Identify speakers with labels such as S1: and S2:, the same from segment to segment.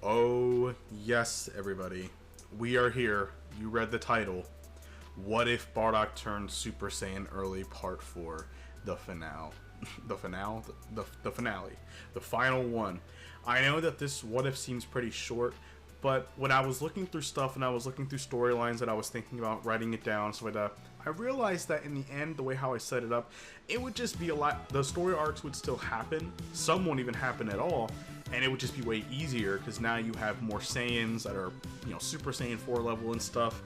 S1: Oh, yes, everybody. We are here. You read the title. What if Bardock turned Super Saiyan early part 4? The finale. The finale. The final one. I know that this what if seems pretty short, but when I was looking through stuff and I was looking through storylines that I was thinking about writing it down, so I realized that in the end, the way how I set it up, it would just be a lot. The story arcs would still happen. Some won't even happen at all. And it would just be way easier because now you have more Saiyans that are, Super Saiyan 4 level and stuff.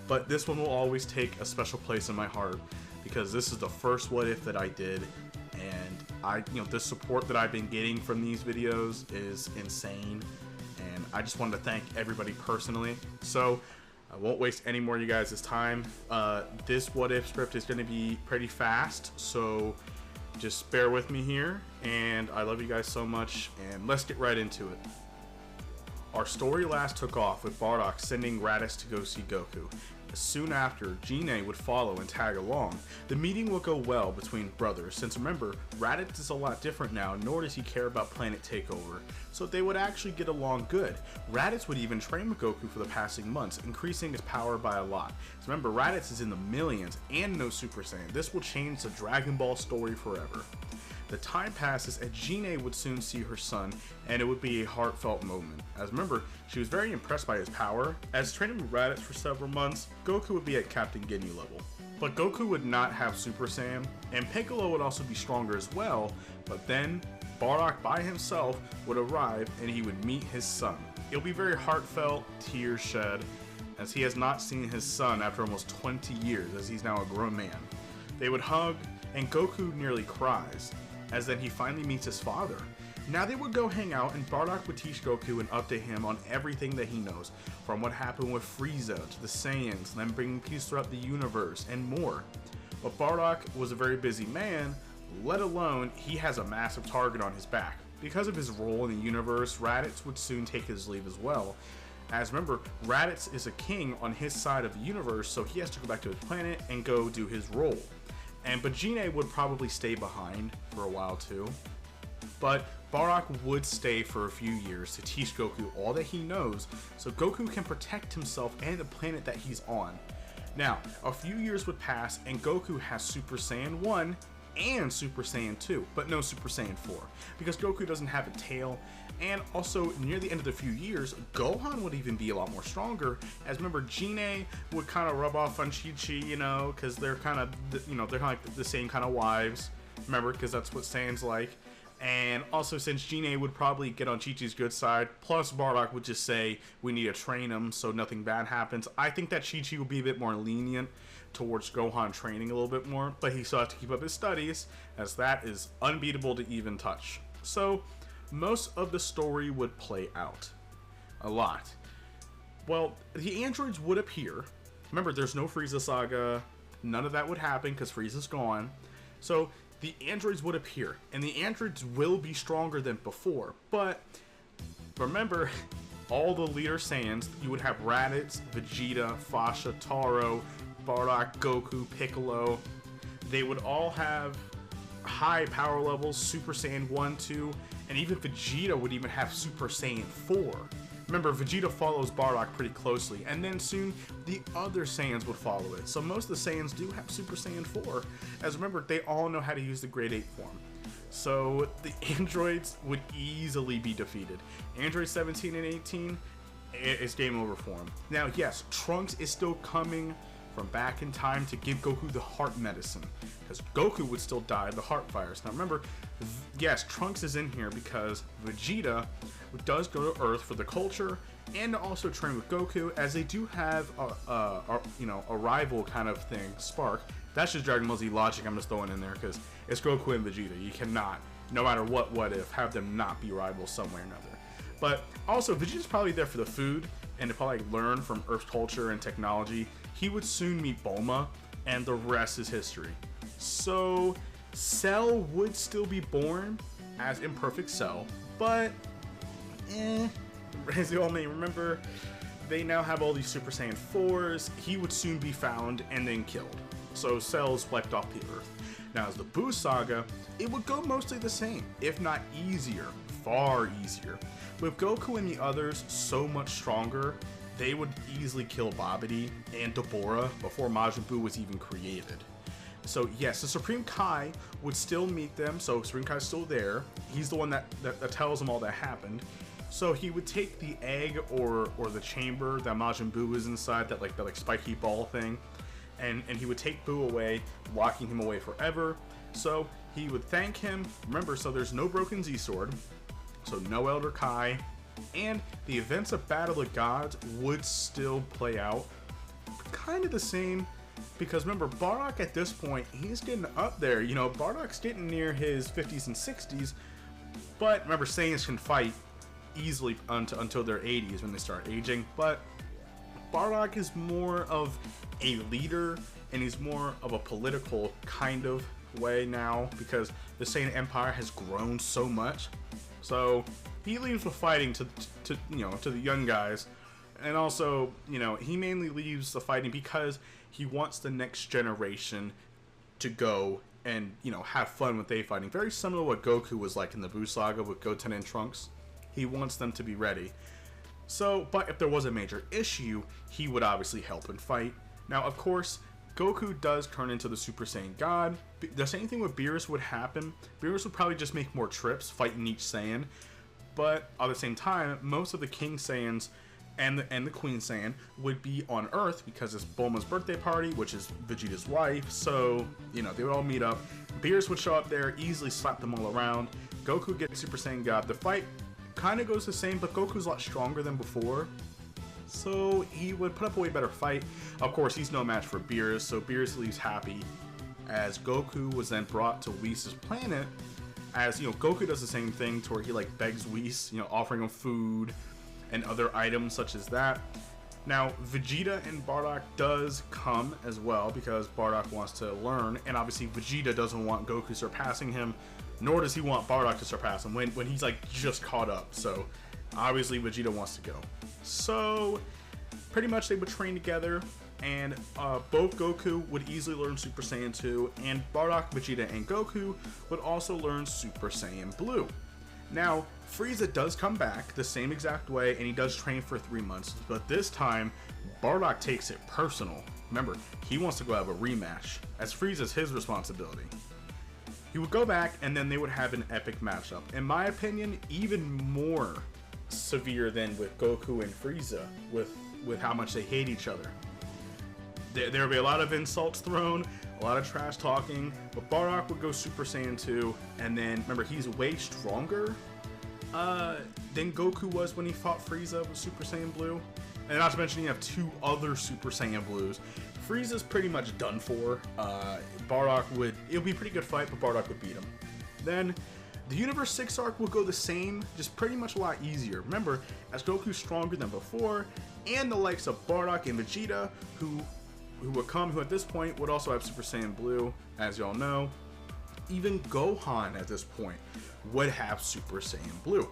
S1: But this one will always take a special place in my heart because this is the first what if that I did, and the support that I've been getting from these videos is insane, and I just wanted to thank everybody personally. So I won't waste any more of you guys' time. This what if script is going to be pretty fast, so just bear with me here, and I love you guys so much, and let's get right into it. Our story last took off with Bardock sending Raditz to go see Goku. Soon after, Gine would follow and tag along. The meeting will go well between brothers, since remember, Raditz is a lot different now, nor does he care about planet takeover, so they would actually get along good. Raditz would even train with Goku for the passing months, increasing his power by a lot. So remember, Raditz is in the millions and no Super Saiyan. This will change the Dragon Ball story forever. The time passes and Gine would soon see her son, and it would be a heartfelt moment. As remember, she was very impressed by his power. As training with Raditz for several months, Goku would be at Captain Ginyu level. But Goku would not have Super Saiyan, and Piccolo would also be stronger as well, but then Bardock by himself would arrive and he would meet his son. It'll be very heartfelt, tears shed, as he has not seen his son after almost 20 years, as he's now a grown man. They would hug, and Goku nearly cries, as then he finally meets his father. Now they would go hang out, and Bardock would teach Goku and update him on everything that he knows, from what happened with Frieza to the Saiyans, and then bringing peace throughout the universe, and more. But Bardock was a very busy man, let alone he has a massive target on his back. Because of his role in the universe, Raditz would soon take his leave as well. As remember, Raditz is a king on his side of the universe, so he has to go back to his planet and go do his role. But Gine would probably stay behind for a while too. But Bardock would stay for a few years to teach Goku all that he knows, so Goku can protect himself and the planet that he's on. Now, a few years would pass and Goku has Super Saiyan 1 and Super Saiyan 2, but no Super Saiyan 4, because Goku doesn't have a tail. And also, near the end of the few years, Gohan would even be a lot more stronger, as remember, Gine would kind of rub off on Chi-Chi, because they're kind of, they're like the same kind of wives, remember, because that's what Saiyan's like. And also, since Gine would probably get on Chi-Chi's good side, plus Bardock would just say, we need to train him so nothing bad happens, I think that Chi-Chi would be a bit more lenient towards Gohan training a little bit more, but he still has to keep up his studies, as that is unbeatable to even touch. So, most of the story would play out. A lot. Well, the androids would appear. Remember, there's no Frieza saga, none of that would happen because Frieza's gone. So, the androids would appear, and the androids will be stronger than before, but remember, all the leader Saiyans, you would have Raditz, Vegeta, Fasha, Taro, Bardock, Goku, Piccolo. They would all have high power levels, Super Saiyan 1, 2, and even Vegeta would even have Super Saiyan 4. Remember, Vegeta follows Bardock pretty closely, and then soon the other Saiyans would follow it. So most of the Saiyans do have Super Saiyan 4, as remember, they all know how to use the Grade 8 form. So the androids would easily be defeated. Android 17 and 18, it's game over for them. Now yes, Trunks is still coming from back in time to give Goku the heart medicine, because Goku would still die of the heart virus. Now remember, yes, Trunks is in here because Vegeta does go to Earth for the culture and to also train with Goku, as they do have a rival kind of thing, Spark. That's just Dragon Ball Z logic, I'm just throwing in there because it's Goku and Vegeta. You cannot, no matter what if, have them not be rivals somewhere or another. But also, Vegeta's probably there for the food and to probably learn from Earth's culture and technology. He would soon meet Bulma, and the rest is history. So, Cell would still be born as Imperfect Cell, but, as you all may remember, they now have all these Super Saiyan 4s. He would soon be found and then killed. So, Cell's wiped off the Earth. Now, as the Buu saga, it would go mostly the same, if not easier, far easier. With Goku and the others so much stronger, they would easily kill Babidi and Deborah before Majin Buu was even created. So yes, the Supreme Kai would still meet them, so Supreme Kai's still there. He's the one that tells them all that happened. So he would take the egg or the chamber that Majin Buu was inside, that like spiky ball thing, and he would take Buu away, locking him away forever. So he would thank him. Remember, so there's no broken Z-Sword, so no Elder Kai, and the events of Battle of Gods would still play out kind of the same, because remember, Bardock at this point, he's getting up there. You know, Bardock's getting near his 50s and 60s, but remember, Saiyans can fight easily until their 80s when they start aging, but Bardock is more of a leader, and he's more of a political kind of way now, because the Saiyan Empire has grown so much. So he leaves with fighting to the young guys, and also, you know, he mainly leaves the fighting because he wants the next generation to go and, you know, have fun with they fighting. Very similar to what Goku was like in the Buu Saga with Goten and Trunks. He wants them to be ready. So, but if there was a major issue, he would obviously help and fight. Now, of course, Goku does turn into the Super Saiyan God. The same thing with Beerus would happen. Beerus would probably just make more trips fighting each Saiyan. But at the same time, most of the King Saiyans and the Queen Saiyan would be on Earth because it's Bulma's birthday party, which is Vegeta's wife. So, you know, they would all meet up. Beerus would show up there, easily slap them all around. Goku gets Super Saiyan God. The fight kind of goes the same, but Goku's a lot stronger than before. So he would put up a way better fight. Of course, he's no match for Beerus, so Beerus leaves happy, as Goku was then brought to Whis' planet. As, you know, Goku does the same thing to where he like begs Whis, you know, offering him food and other items such as that. Now, Vegeta and Bardock does come as well, because Bardock wants to learn, and obviously Vegeta doesn't want Goku surpassing him, nor does he want Bardock to surpass him when he's like just caught up. So obviously Vegeta wants to go. So pretty much they would train together, and both Goku would easily learn Super Saiyan 2, and Bardock, Vegeta, and Goku would also learn Super Saiyan Blue. Now, Frieza does come back the same exact way, and he does train for 3 months, but this time, Bardock takes it personal. Remember, he wants to go have a rematch, as Frieza's his responsibility. He would go back, and then they would have an epic matchup. In my opinion, even more severe than with Goku and Frieza, with how much they hate each other. There would be a lot of insults thrown, a lot of trash talking, but Bardock would go Super Saiyan 2, and then, remember, he's way stronger than Goku was when he fought Frieza with Super Saiyan Blue. And not to mention, you have 2 other Super Saiyan Blues. Frieza's pretty much done for. Bardock would, it would be a pretty good fight, but Bardock would beat him. Then, the Universe 6 arc will go the same, just pretty much a lot easier. Remember, as Goku's stronger than before, and the likes of Bardock and Vegeta, who would come, who at this point would also have Super Saiyan Blue, as y'all know. Even Gohan at this point would have Super Saiyan Blue,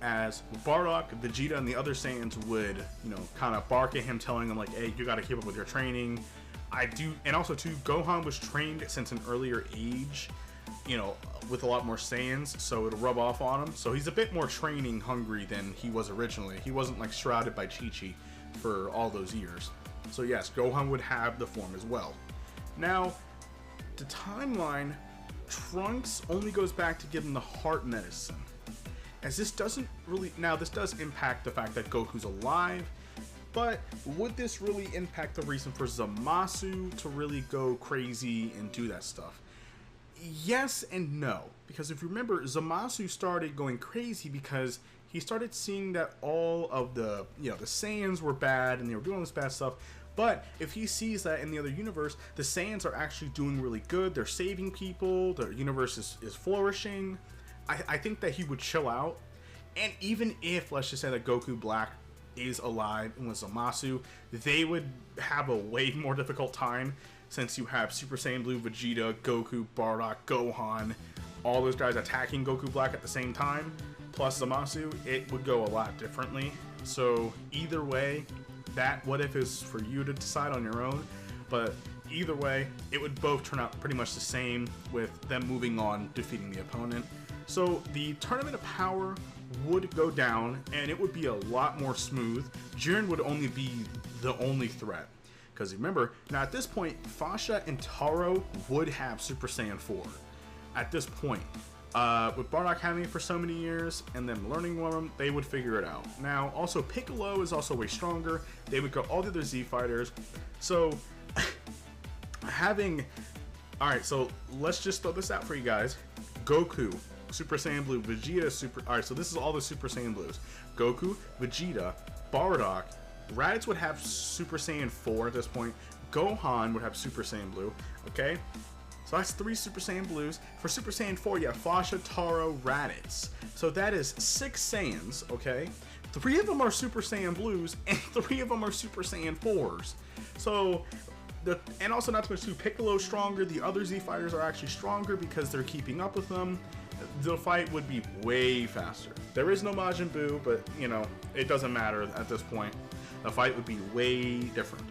S1: as Bardock, Vegeta, and the other Saiyans would, you know, kind of bark at him, telling him like, hey, you got to keep up with your training. And also too, Gohan was trained since an earlier age, you know, with a lot more Saiyans, so it'll rub off on him. So he's a bit more training hungry than he was originally. He wasn't like shrouded by Chi-Chi for all those years. So yes, Gohan would have the form as well. Now, the timeline, Trunks only goes back to give him the heart medicine, as this doesn't really, now this does impact the fact that Goku's alive, but would this really impact the reason for Zamasu to really go crazy and do that stuff? Yes and no, because if you remember, Zamasu started going crazy because he started seeing that all of the, you know, the Saiyans were bad and they were doing all this bad stuff. But if he sees that in the other universe, the Saiyans are actually doing really good, they're saving people, the universe is flourishing, I think that he would chill out. And even if, let's just say that Goku Black is alive and was Zamasu, they would have a way more difficult time, since you have Super Saiyan Blue, Vegeta, Goku, Bardock, Gohan, all those guys attacking Goku Black at the same time, plus Zamasu, it would go a lot differently. So either way, that what if is for you to decide on your own, but either way, it would both turn out pretty much the same, with them moving on, defeating the opponent. So the Tournament of Power would go down, and it would be a lot more smooth. Jiren would only be the only threat. Because remember, now at this point, Fasha and Taro would have Super Saiyan 4. At this point. With Bardock having it for so many years, and them learning one of them, they would figure it out. Now, also, Piccolo is also way stronger. They would go all the other Z fighters. So, Alright, so let's just throw this out for you guys. Goku, Super Saiyan Blue, Vegeta, Alright, so this is all the Super Saiyan Blues. Goku, Vegeta, Bardock, Raditz would have Super Saiyan 4 at this point. Gohan would have Super Saiyan Blue, okay? So that's 3 Super Saiyan Blues. For Super Saiyan 4, you have Fasha, Taro, Raditz. So that is 6 Saiyans, okay? 3 of them are Super Saiyan Blues, and 3 of them are Super Saiyan 4s. So, and also not to mention, Piccolo's stronger. The other Z fighters are actually stronger because they're keeping up with them. The fight would be way faster. There is no Majin Buu, but, you know, it doesn't matter at this point. The fight would be way different.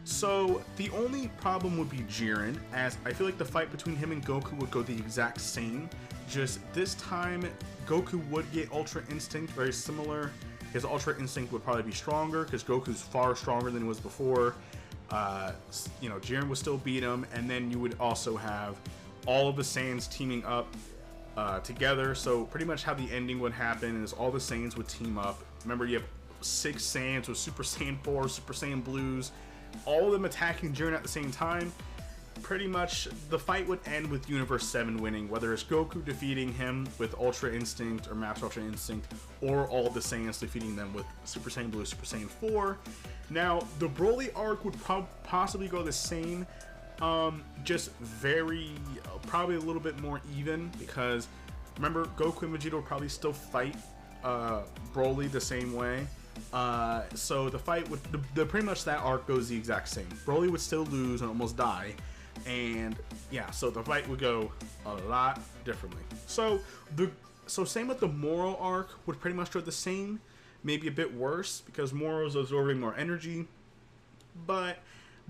S1: So, the only problem would be Jiren, as I feel like the fight between him and Goku would go the exact same. Just this time, Goku would get Ultra Instinct, very similar. His Ultra Instinct would probably be stronger, because Goku's far stronger than he was before. You know, Jiren would still beat him, and then you would also have all of the Saiyans teaming up together. So, pretty much how the ending would happen is all the Saiyans would team up. Remember, you have 6 Saiyans with Super Saiyan 4, Super Saiyan Blues, all of them attacking Jiren at the same time. Pretty much the fight would end with Universe 7 winning, whether it's Goku defeating him with Ultra Instinct or Max Ultra Instinct, or all the Saiyans defeating them with Super Saiyan Blue, Super Saiyan 4. Now, the Broly arc would possibly go the same, just probably a little bit more even, because remember, Goku and Vegeta would probably still fight Broly the same way. So the fight would, pretty much that arc goes the exact same. Broly would still lose and almost die, and yeah, so the fight would go a lot differently. So same with the Moro arc would pretty much go the same, maybe a bit worse because Moro's absorbing more energy, but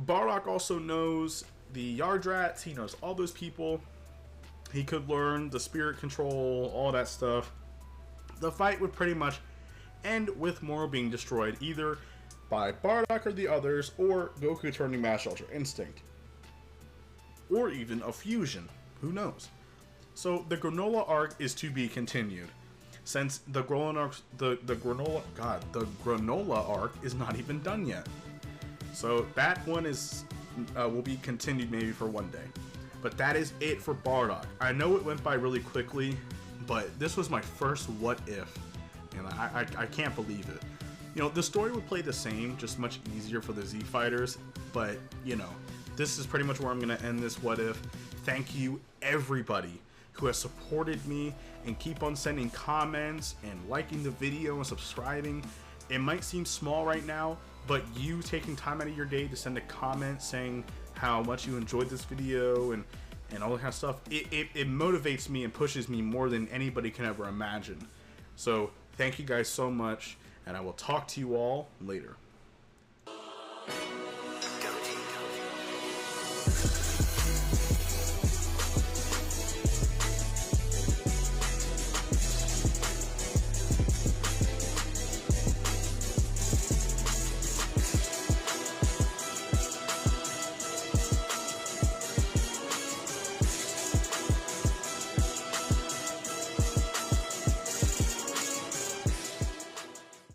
S1: Bardock also knows the Yardrats, he knows all those people, he could learn the spirit control, all that stuff. The fight would pretty much end with Moro being destroyed either by Bardock or the others, or Goku turning Max Ultra Instinct, or even a fusion. Who knows? So the Granola arc is to be continued, since the Granola arc is not even done yet. So that one is will be continued maybe for one day. But that is it for Bardock. I know it went by really quickly, but this was my first what if. And I can't believe it. You know, the story would play the same, just much easier for the Z fighters. But, you know, this is pretty much where I'm going to end this what if. Thank you, everybody who has supported me and keep on sending comments and liking the video and subscribing. It might seem small right now, but you taking time out of your day to send a comment saying how much you enjoyed this video and all that kind of stuff, it motivates me and pushes me more than anybody can ever imagine. So, thank you guys so much, and I will talk to you all later.